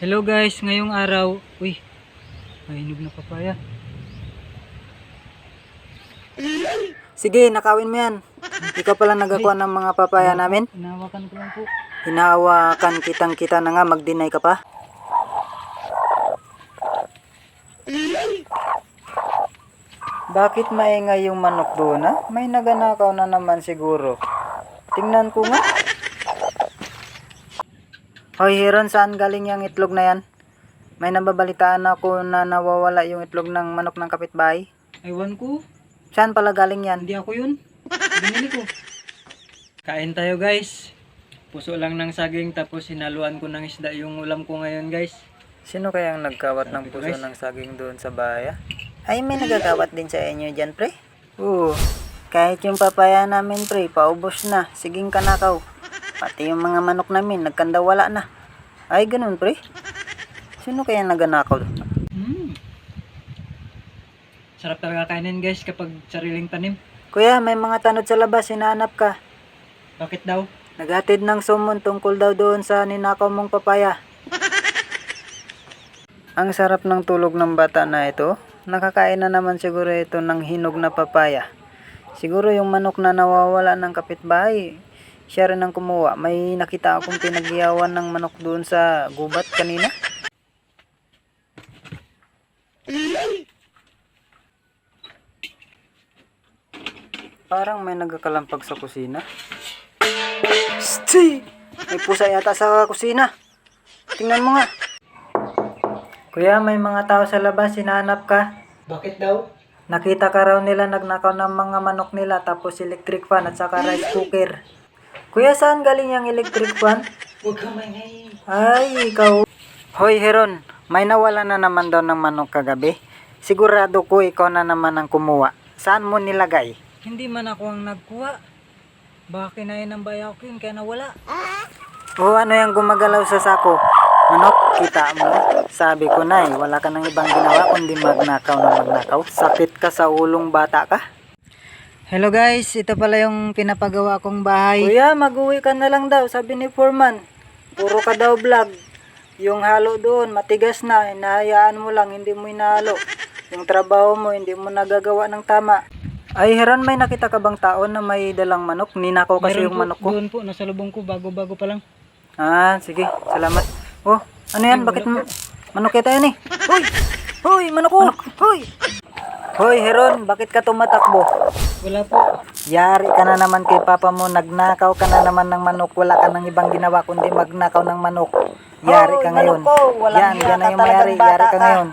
Hello guys, ngayong araw, uy, mahinog na papaya. Sige, nakawin mo yan. Ikaw pala nagakuha ng mga papaya namin. Hinahawakan ko lang po. Hinahawakan kitang-kita na nga, mag-deny ka pa. Bakit maingay yung manok doon, ha? May naganakaw na naman siguro. Tingnan ko nga. Hoy Hiron, saan galing yung itlog na yan? May nababalitaan ako na nawawala yung itlog ng manok ng kapitbahay. Ewan ko, Saan pala galing yan? hindi ako yun. Binili ko. Kain tayo guys. Puso lang ng saging tapos hinaluan ko ng isda yung ulam ko ngayon guys. Sino kayang nagkawat ng puso ng saging doon sa bahay? Ay, may nagkakawat din sa inyo dyan, pre? Oo. Kahit yung papaya namin, pre, paubos na. Siging kanakaw. Pati yung mga manok namin, nagkandawala na. Ay, ganun, pre. Sino kaya naganakaw? Sarap talaga kainin guys kapag sariling tanim. Kuya, may mga tanod sa labas, hinahanap ka. Bakit daw? Naghatid ng sumon tungkol daw doon sa ninakaw mong papaya. Ang sarap ng tulog ng bata na ito. Nakakain na naman siguro ito ng hinog na papaya. Siguro yung manok na nawawala ng kapitbahay, siya rin ang kumuha. May nakita akong pinagyawan ng manok doon sa gubat kanina. Parang may nagkakalampag sa kusina. Sti! May pusa yata sa kusina. Tingnan mo nga. Kuya, may mga tao sa labas, hinahanap ka. Bakit daw? Nakita ka raw nila nagnakaw ng mga manok nila tapos electric fan at saka rice cooker. Kuya, saan galing yung electric fan? Huwag ka maingay. Ay, ikaw. Hoy, Heron, may nawala na naman daw ng manok kagabi. Sigurado ko ikaw na naman ang kumuha. Saan mo nilagay? Hindi man ako ang nagkuha. Baka kinain ng bayaw ko yun kaya nawala. O ano yung gumagalaw sa sako? Manok, kita mo? Sabi ko na wala ka nang ibang ginawa kundi magnakaw na magnakaw. Sakit ka sa ulong bata ka. Hello guys, ito pala yung pinapagawa kong bahay. Kuya, mag-uwi ka na lang daw, sabi ni Foreman. Puro ka daw vlog. Yung halo doon, matigas na, hinahayaan mo lang, hindi mo hinahalo. Yung trabaho mo, hindi mo nagagawa ng tama. Ay, Heron, may nakita ka bang tao na may dalang manok? Ninakaw kasi Meron yung po, manok ko. Doon po, nasa lubong ko, bago-bago pa lang. Ah, sige, salamat. Oh, ano yan? Bakit manok kita yan eh? Hoy! Hoy, manok ko! Hoy! Hoy, Heron, bakit ka tumatakbo? Wala po. Yari ka na naman kay papa mo, nagnakaw ka na naman ng manok, wala ka nang ibang ginawa kundi magnakaw ng manok. Yari ka ngayon. Yan, yan na yung mayari, yari ka ngayon.